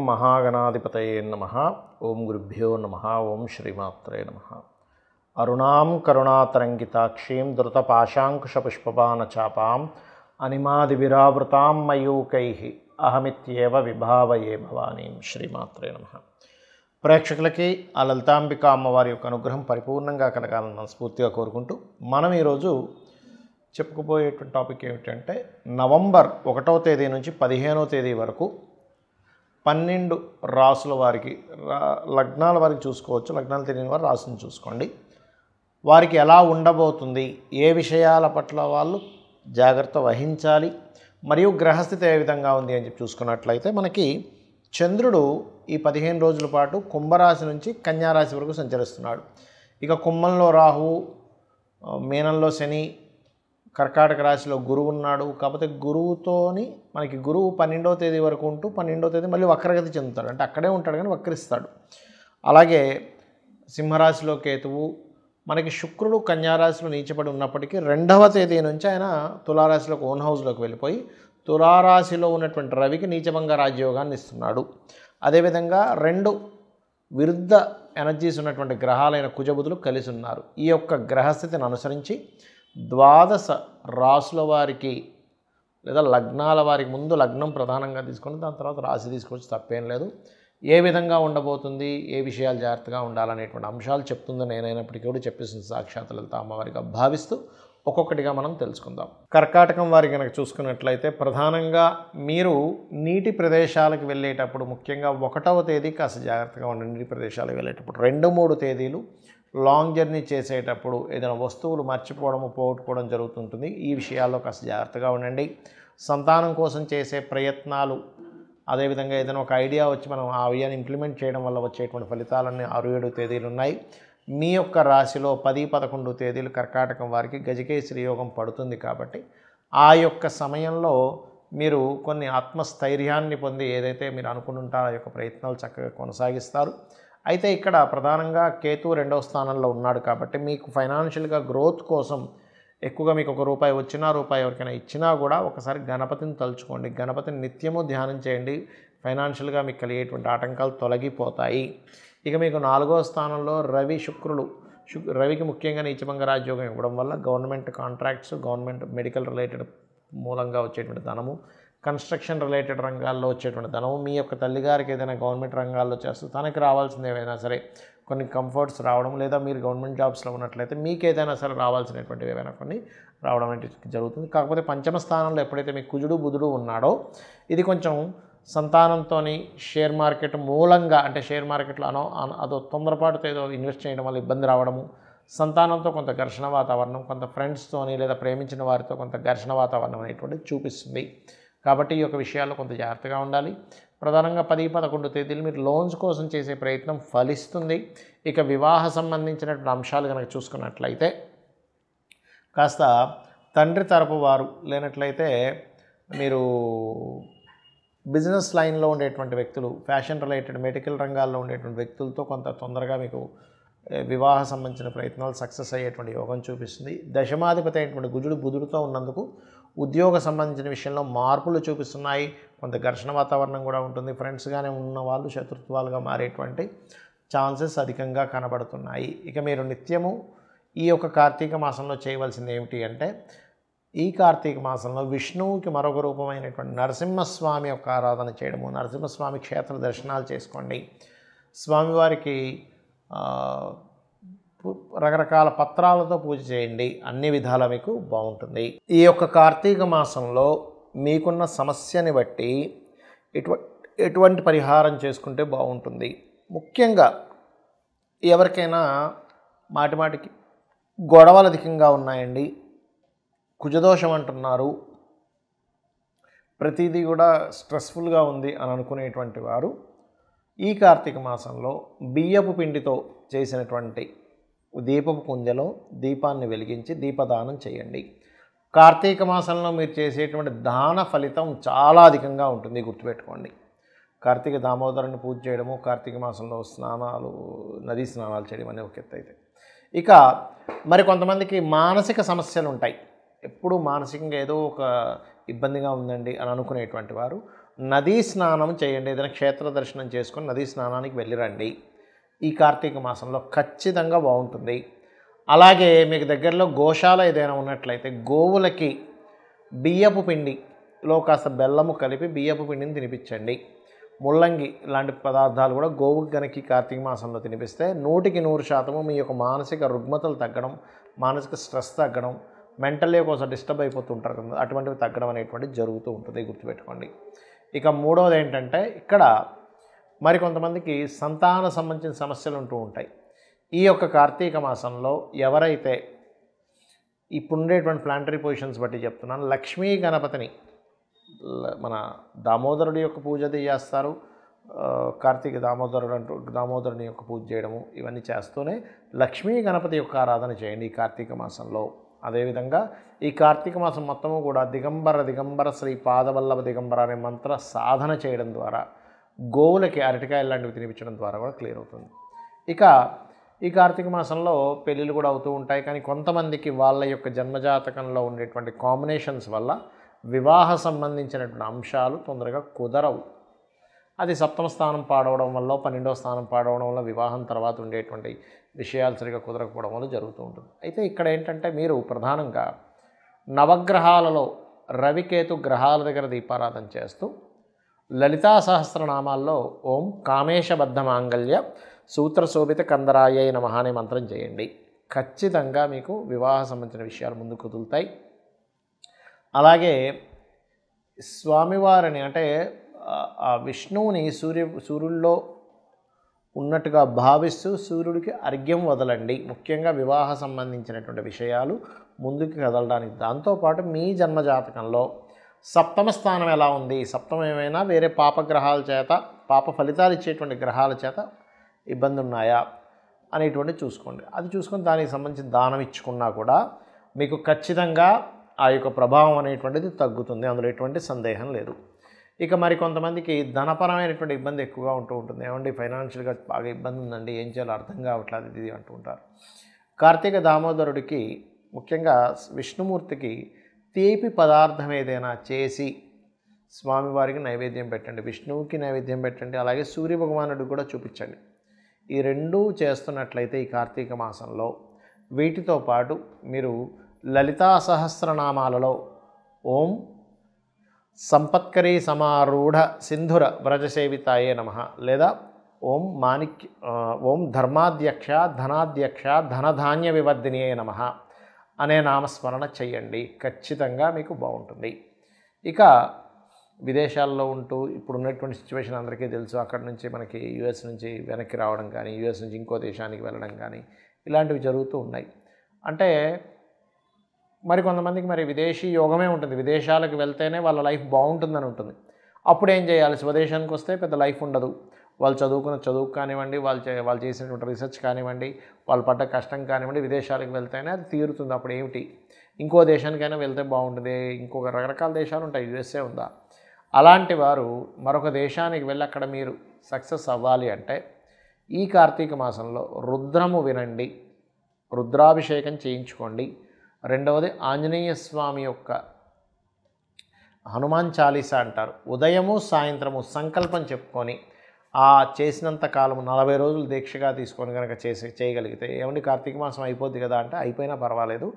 మహాగణాధిపతయే నమః. ఓం గురుభ్యో నమః. ఓం శ్రీమాత్రే నమః. అరుణాం కరుణాతరంగితాక్షీం ధృతపాశాంకుశపుష్పబాణచాపాం అనిమాదివిరావృతాం మయూకైః అహమిత్యేవ విభావయే భవానీం. శ్రీమాత్రే నమః. ప్రేక్షకులకి ఆ లలితాంబిక అమ్మవారి యొక్క అనుగ్రహం పరిపూర్ణంగా కలగాలని మనస్ఫూర్తిగా కోరుకుంటూ మనం ఈరోజు చెప్పుకుపోయేటువంటి టాపిక్ ఏమిటంటే నవంబర్ 1వ తేదీ నుంచి 15వ తేదీ వరకు 12 రాసుల వారికి లగ్నాల వారికి చూసుకోవచ్చు. లగ్నాలు తెలియని వారు రాసుని చూసుకోండి. వారికి ఎలా ఉండబోతుంది, ఏ విషయాల పట్ల వాళ్ళు జాగ్రత్త వహించాలి, మరియు గ్రహస్థితి ఏ విధంగా ఉంది అని చెప్పి చూసుకున్నట్లయితే మనకి చంద్రుడు ఈ 15 రోజుల పాటు కుంభరాశి నుంచి కన్యారాశి వరకు సంచరిస్తున్నాడు. ఇక కుంభంలో రాహువు, మీనంలో శని, కర్కాటక రాశిలో గురువు ఉన్నాడు. కాకపోతే గురువుతోని మనకి గురువు 12వ తేదీ వరకు ఉంటూ 12వ తేదీ మళ్ళీ వక్రగతి చెందుతాడు, అంటే అక్కడే ఉంటాడు కానీ వక్రిస్తాడు. అలాగే సింహరాశిలో కేతువు, మనకి శుక్రుడు కన్యారాశిలో నీచపడి ఉన్నప్పటికీ 2వ తేదీ నుంచి ఆయన తులారాశిలోకి ఓన్ హౌస్లోకి వెళ్ళిపోయి తులారాశిలో ఉన్నటువంటి రవికి నీచభంగ రాజ్యోగాన్ని ఇస్తున్నాడు. అదేవిధంగా 2 విరుద్ధ ఎనర్జీస్ ఉన్నటువంటి గ్రహాలైన కుజబుధులు కలిసి ఉన్నారు. ఈ యొక్క గ్రహస్థితిని అనుసరించి 12 రాసుల వారికి లేదా లగ్నాల వారికి ముందు లగ్నం ప్రధానంగా తీసుకొని దాని తర్వాత రాశి తీసుకొచ్చి తప్పేం లేదు. ఏ విధంగా ఉండబోతుంది, ఏ విషయాలు జాగ్రత్తగా ఉండాలనేటువంటి అంశాలు చెప్తుందో నేనైనప్పటికీ కూడా చెప్పేసిన సాక్షాత్ లలిత అమ్మవారిగా భావిస్తూ ఒక్కొక్కటిగా మనం తెలుసుకుందాం. కర్కాటకం వారికి కనుక చూసుకున్నట్లయితే ప్రధానంగా మీరు నీటి ప్రదేశాలకు వెళ్ళేటప్పుడు, ముఖ్యంగా 1వ తేదీ కాస్త జాగ్రత్తగా ఉండండి. నీటి ప్రదేశాలకు వెళ్ళేటప్పుడు 2-3 తేదీలు లాంగ్ జర్నీ చేసేటప్పుడు ఏదైనా వస్తువులు మర్చిపోవడము, పోగొట్టుకోవడం జరుగుతుంటుంది. ఈ విషయాల్లో కాస్త జాగ్రత్తగా ఉండండి. సంతానం కోసం చేసే ప్రయత్నాలు, అదేవిధంగా ఏదైనా ఒక ఐడియా వచ్చి మనం ఆ ఐడియాని ఇంప్లిమెంట్ చేయడం వల్ల వచ్చేటువంటి ఫలితాలన్నీ 6-7 తేదీలు ఉన్నాయి. మీ యొక్క రాశిలో 10-11 తేదీలు కర్కాటకం వారికి గజకేసరి యోగం పడుతుంది. కాబట్టి ఆ యొక్క సమయంలో మీరు కొన్ని ఆత్మస్థైర్యాన్ని పొంది ఏదైతే మీరు అనుకుంటుంటారో ఆ యొక్క ప్రయత్నాలు చక్కగా కొనసాగిస్తారు. అయితే ఇక్కడ ప్రధానంగా కేతు 2వ స్థానంలో ఉన్నాడు కాబట్టి మీకు ఫైనాన్షియల్గా గ్రోత్ కోసం ఎక్కువగా మీకు ₹1 వచ్చినా, రూపాయి ఎవరికైనా ఇచ్చినా కూడా ఒకసారి గణపతిని తలుచుకోండి. గణపతిని నిత్యము ధ్యానం చేయండి. ఫైనాన్షియల్గా మీకు కలిగేటువంటి ఆటంకాలు తొలగిపోతాయి. ఇక మీకు 4వ స్థానంలో రవి, శుక్రుడు. రవికి ముఖ్యంగా నీచభంగ రాజ్యోగం ఇవ్వడం వల్ల government contracts, government medical related మూలంగా వచ్చేటువంటి ధనము, కన్స్ట్రక్షన్ రిలేటెడ్ రంగాల్లో వచ్చేటువంటి ధనము, మీ యొక్క తల్లిగారికి ఏదైనా గవర్నమెంట్ రంగాల్లో చేస్తూ తనకి రావాల్సింది ఏవైనా సరే కొన్ని కంఫర్ట్స్ రావడం, లేదా మీరు గవర్నమెంట్ జాబ్స్లో ఉన్నట్లయితే మీకు ఏదైనా సరే రావాల్సినటువంటివి ఏవైనా కొన్ని రావడం అనేది జరుగుతుంది. కాకపోతే 5వ స్థానంలో ఎప్పుడైతే మీకు కుజుడు, బుధుడు ఉన్నాడో ఇది కొంచెం సంతానంతో షేర్ మార్కెట్ మూలంగా, అంటే షేర్ మార్కెట్లో అదో తొందరపాటుతో ఏదో ఇన్వెస్ట్ చేయడం వల్ల ఇబ్బంది రావడము, సంతానంతో కొంత ఘర్షణ వాతావరణం, కొంత ఫ్రెండ్స్తోని లేదా ప్రేమించిన వారితో కొంత ఘర్షణ వాతావరణం అనేటువంటిది చూపిస్తుంది. కాబట్టి ఈ యొక్క విషయాల్లో కొంత జాగ్రత్తగా ఉండాలి. ప్రధానంగా 10-11 తేదీలు మీరు లోన్స్ కోసం చేసే ప్రయత్నం ఫలిస్తుంది. ఇక వివాహ సంబంధించినటువంటి అంశాలు కనుక చూసుకున్నట్లయితే కాస్త తండ్రి తరపు వారు లేనట్లయితే మీరు బిజినెస్ లైన్లో ఉండేటువంటి వ్యక్తులు, ఫ్యాషన్ రిలేటెడ్ మెడికల్ రంగాల్లో ఉండేటువంటి వ్యక్తులతో కొంత తొందరగా మీకు వివాహ సంబంధించిన ప్రయత్నాలు సక్సెస్ అయ్యేటువంటి యోగం చూపిస్తుంది. దశమాధిపతి అయినటువంటి కుజుడు బుధుడితో ఉన్నందుకు ఉద్యోగ సంబంధించిన విషయంలో మార్పులు చూపిస్తున్నాయి. కొంత ఘర్షణ వాతావరణం కూడా ఉంటుంది. ఫ్రెండ్స్గానే ఉన్న వాళ్ళు శత్రుత్వాలుగా మారేటువంటి ఛాన్సెస్ అధికంగా కనబడుతున్నాయి. ఇక మీరు నిత్యము ఈ యొక్క కార్తీక మాసంలో చేయవలసింది ఏమిటి అంటే, ఈ కార్తీక మాసంలో విష్ణువుకి మరొక రూపమైనటువంటి నరసింహస్వామి యొక్క ఆరాధన చేయడము, నరసింహస్వామి క్షేత్ర దర్శనాలు చేసుకోండి. స్వామివారికి రకరకాల పత్రాలతో పూజ చేయండి. అన్ని విధాలా మీకు బాగుంటుంది. ఈ యొక్క కార్తీక మాసంలో మీకున్న సమస్యని బట్టి ఎటువంటి పరిహారం చేసుకుంటే బాగుంటుంది. ముఖ్యంగా ఎవరికైనా మాటిమాటికి గొడవలు అధికంగా ఉన్నాయండి, కుజదోషం అంటున్నారు, ప్రతిదీ కూడా స్ట్రెస్ఫుల్గా ఉంది అని అనుకునేటువంటి వారు ఈ కార్తీక మాసంలో బియ్యపు పిండితో చేసినటువంటి దీపపు కుందెలో దీపాన్ని వెలిగించి దీపదానం చేయండి. కార్తీక మాసంలో మీరు చేసేటువంటి దాన ఫలితం చాలా అధికంగా ఉంటుంది, గుర్తుపెట్టుకోండి. కార్తీక దామోదరుని పూజ చేయడము, కార్తీక మాసంలో స్నానాలు, నదీ స్నానాలు చేయడం అనేది ఒక ఎత్తు అయితే, ఇక మరి కొంతమందికి మానసిక సమస్యలు ఉంటాయి. ఎప్పుడు మానసికంగా ఏదో ఒక ఇబ్బందిగా ఉందండి అని అనుకునేటువంటి వారు నదీ స్నానం చేయండి. ఏదైనా క్షేత్ర దర్శనం చేసుకొని నదీ స్నానానికి వెళ్ళిరండి. ఈ కార్తీక మాసంలో ఖచ్చితంగా బాగుంటుంది. అలాగే మీకు దగ్గరలో గోశాల ఏదైనా ఉన్నట్లయితే గోవులకి బియ్యపు పిండిలో కాస్త బెల్లము కలిపి బియ్యపు పిండిని తినిపించండి. ముల్లంగి లాంటి పదార్థాలు కూడా గోవుకి గనక కార్తీక మాసంలో తినిపిస్తే 100% మీ యొక్క మానసిక రుగ్మతలు తగ్గడం, మానసిక స్ట్రెస్ తగ్గడం, మెంటల్లీ ఒకసారి డిస్టర్బ్ అయిపోతుంటారు కదా, అటువంటివి తగ్గడం అనేటువంటిది జరుగుతూ ఉంటుంది, గుర్తుపెట్టుకోండి. ఇక మూడవది ఏంటంటే ఇక్కడ మరి కొంతమందికి సంతాన సంబంధించిన సమస్యలు ఉంటూ ఉంటాయి. ఈ యొక్క కార్తీక మాసంలో ఎవరైతే ఇప్పుడు ఉండేటువంటి ప్లానటరీ పొజిషన్స్ బట్టి చెప్తున్నాను, లక్ష్మీ గణపతిని మన దామోదరుడి యొక్క పూజ చేస్తారు. కార్తీక దామోదరుని యొక్క పూజ చేయడము ఇవన్నీ చేస్తూనే లక్ష్మీ గణపతి యొక్క ఆరాధన చేయండి ఈ కార్తీక మాసంలో. అదేవిధంగా ఈ కార్తీక మాసం మొత్తము కూడా దిగంబర శ్రీ పాదవల్లభ దిగంబర అనే మంత్ర సాధన చేయడం ద్వారా, గోవులకి అరటికాయలు లాంటివి తినిపించడం ద్వారా కూడా క్లియర్ అవుతుంది. ఇక ఈ కార్తీక మాసంలో పెళ్ళిళ్ళు కూడా అవుతూ ఉంటాయి. కానీ కొంతమందికి వాళ్ళ యొక్క జన్మజాతకంలో ఉండేటువంటి కాంబినేషన్స్ వల్ల వివాహ సంబంధించినటువంటి అంశాలు తొందరగా కుదరవు. అది సప్తమ స్థానం పాడవడం వల్ల, 12వ స్థానం పాడవడం వల్ల, వివాహం తర్వాత ఉండేటువంటి విషయాలు సరిగా కుదరకపోవడం వల్ల జరుగుతూ ఉంటుంది. అయితే ఇక్కడ ఏంటంటే మీరు ప్రధానంగా నవగ్రహాలలో రవికేతు గ్రహాల దగ్గర దీపారాధన చేస్తూ లలితా సహస్రనామాల్లో ఓం కామేశబద్ధ మాంగళ్య సూత్రశోభిత కందరాయ నమః అనే మంత్రం చేయండి. ఖచ్చితంగా మీకు వివాహ సంబంధించిన విషయాలు ముందుకు కుదులుతాయి. అలాగే స్వామివారిని అంటే ఆ విష్ణువుని సూర్యుల్లో ఉన్నట్టుగా భావిస్తూ సూర్యుడికి అర్ఘ్యం వదలండి. ముఖ్యంగా వివాహ సంబంధించినటువంటి విషయాలు ముందుకు కదలడానికి. దాంతోపాటు మీ జన్మజాతకంలో సప్తమ స్థానం ఎలా ఉంది, సప్తమం ఏమైనా వేరే పాపగ్రహాల చేత, పాప ఫలితాలు ఇచ్చేటువంటి గ్రహాల చేత ఇబ్బంది ఉన్నాయా అనేటువంటి చూసుకోండి. అది చూసుకొని దానికి సంబంధించిన దానం ఇచ్చుకున్నా కూడా మీకు ఖచ్చితంగా ఆ యొక్క ప్రభావం అనేటువంటిది తగ్గుతుంది, అందులో ఎటువంటి సందేహం లేదు. ఇక మరి కొంతమందికి ధనపరమైనటువంటి ఇబ్బంది ఎక్కువగా ఉంటూ ఉంటుంది. ఏమండి ఫైనాన్షియల్గా బాగా ఇబ్బంది ఉందండి, ఏం చేయాలో అర్థం కావట్లేదు ఇది అంటూ ఉంటారు. కార్తీక దామోదరుడికి ముఖ్యంగా విష్ణుమూర్తికి తీపి పదార్థం ఏదైనా చేసి స్వామివారికి నైవేద్యం పెట్టండి, విష్ణువుకి నైవేద్యం పెట్టండి, అలాగే సూర్య భగవానుడికి కూడా చూపించండి. ఈ రెండూ చేస్తున్నట్లయితే ఈ కార్తీక మాసంలో వీటితో పాటు మీరు లలితా సహస్రనామాలలో ఓం సంపత్కరీ సమారూఢ సింధుర వ్రజసేవితాయే నమః లేదా ఓం ధర్మాధ్యక్ష ధనాధ్యక్ష ధనధాన్య వివర్ధినియే నమః అనే నామస్మరణ చెయ్యండి. ఖచ్చితంగా మీకు బాగుంటుంది. ఇక విదేశాల్లో ఉంటూ ఇప్పుడు ఉన్నటువంటి సిచ్యువేషన్ అందరికీ తెలుసు. అక్కడి నుంచి మనకి యుఎస్ నుంచి వెనక్కి రావడం కానీ, యుఎస్ నుంచి ఇంకో దేశానికి వెళ్ళడం కానీ ఇలాంటివి జరుగుతూ ఉన్నాయి. అంటే మరి కొంతమందికి మరి విదేశీ యోగమే ఉంటుంది, విదేశాలకు వెళ్తేనే వాళ్ళ లైఫ్ బాగుంటుందని ఉంటుంది. అప్పుడు ఏం చేయాలి, స్వదేశానికి వస్తే పెద్ద లైఫ్ ఉండదు. వాళ్ళు చదువుకున్న చదువు కానివ్వండి, వాళ్ళు చేసినటువంటి రీసెర్చ్ కానివ్వండి, వాళ్ళు పడ్డ కష్టం కానివ్వండి, విదేశాలకు వెళ్తేనే అది తీరుతుంది. అప్పుడు ఏమిటి, ఇంకో దేశానికైనా వెళ్తే బాగుంటుంది, ఇంకొక రకరకాల దేశాలు ఉంటాయి, యుఎస్ఏ ఉందా. అలాంటి వారు మరొక దేశానికి వెళ్ళి అక్కడ మీరు సక్సెస్ అవ్వాలి అంటే ఈ కార్తీక మాసంలో రుద్రము వినండి, రుద్రాభిషేకం చేయించుకోండి. రెండవది ఆంజనేయ స్వామి యొక్క హనుమాన్ చాలీసా అంటారు, ఉదయము సాయంత్రము సంకల్పం చెప్పుకొని ఆ చేసినంత కాలము 40 రోజులు దీక్షగా తీసుకొని కనుక చేయగలిగితే, ఏమండి కార్తీక మాసం అయిపోద్ది కదా అంటే అయిపోయినా పర్వాలేదు,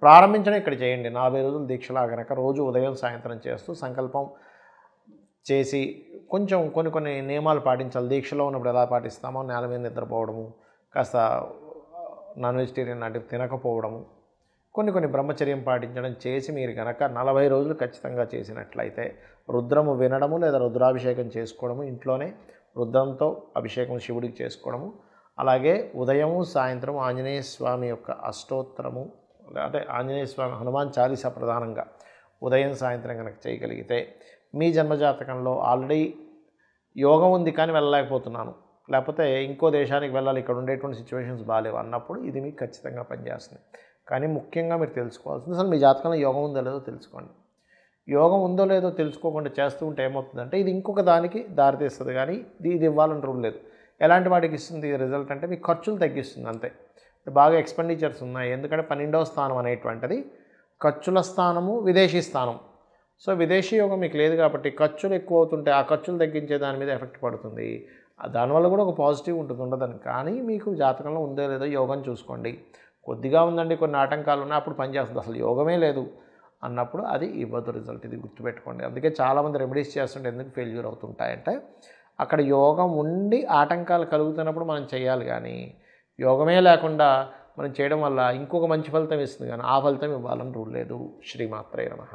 ప్రారంభించడం ఇక్కడ చేయండి. 40 రోజులు దీక్షలా కనుక రోజు ఉదయం సాయంత్రం చేస్తూ సంకల్పం చేసి కొంచెం కొన్ని నియమాలు పాటించాలి. దీక్షలో ఉన్నప్పుడు ఎలా పాటిస్తామో నేల మీద నిద్రపోవడము, కాస్త నాన్ వెజిటేరియన్ లాంటివి తినకపోవడము, కొన్ని బ్రహ్మచర్యం పాటించడం చేసి మీరు కనుక 40 రోజులు ఖచ్చితంగా చేసినట్లయితే రుద్రము వినడము లేదా రుద్రాభిషేకం చేసుకోవడము, ఇంట్లోనే రుద్రంతో అభిషేకం శివుడికి చేసుకోవడము, అలాగే ఉదయము సాయంత్రం ఆంజనేయ స్వామి యొక్క అష్టోత్తరము అంటే ఆంజనేయ స్వామి హనుమాన్ చాలీసా ప్రధానంగా ఉదయం సాయంత్రం కనుక చేయగలిగితే మీ జన్మజాతకంలో ఆల్రెడీ యోగం ఉంది కానీ వెళ్ళలేకపోతున్నాను, లేకపోతే ఇంకో దేశానికి వెళ్ళాలి, ఇక్కడ ఉండేటువంటి సిచ్యువేషన్స్ బాగాలేవు అన్నప్పుడు ఇది మీకు ఖచ్చితంగా పనిచేస్తుంది. కానీ ముఖ్యంగా మీరు తెలుసుకోవాల్సింది అసలు మీ జాతకంలో యోగం ఉందో లేదో తెలుసుకోండి. యోగం ఉందో లేదో తెలుసుకోకుండా చేస్తూ ఉంటే ఏమవుతుందంటే ఇది ఇంకొక దానికి దారితీస్తుంది, కానీ ఇది ఇవ్వాలని రూల్ లేదు. ఎలాంటి వాటికి ఇస్తుంది రిజల్ట్ అంటే మీకు ఖర్చులు తగ్గిస్తుంది అంతే. బాగా ఎక్స్పెండిచర్స్ ఉన్నాయి, ఎందుకంటే 12వ స్థానం అనేటువంటిది ఖర్చుల స్థానము, విదేశీ స్థానం. సో విదేశీ యోగం మీకు లేదు కాబట్టి ఖర్చులు ఎక్కువ అవుతుంటే ఆ ఖర్చులు తగ్గించే దాని మీద ఎఫెక్ట్ పడుతుంది. దానివల్ల కూడా ఒక పాజిటివ్ ఉంటుంది, ఉండదని. కానీ మీకు జాతకంలో ఉందో లేదో యోగం చూసుకోండి. కొద్దిగా ఉందండి, కొన్ని ఆటంకాలు ఉన్నాయి, అప్పుడు పనిచేస్తుంది. అసలు యోగమే లేదు అన్నప్పుడు అది ఇవ్వదు రిజల్ట్. ఇది గుర్తుపెట్టుకోండి. అందుకే చాలామంది రెమెడీస్ చేస్తుంటే ఎందుకు ఫెయిల్యూర్ అవుతుంటాయంటే అక్కడ యోగం ఉండి ఆటంకాలు కలుగుతున్నప్పుడు మనం చేయాలి. కానీ యోగమే లేకుండా మనం చేయడం వల్ల ఇంకొక మంచి ఫలితం ఇస్తుంది, కానీ ఆ ఫలితం ఇవ్వాలని రూల్ లేదు. శ్రీమాత్రే నమః.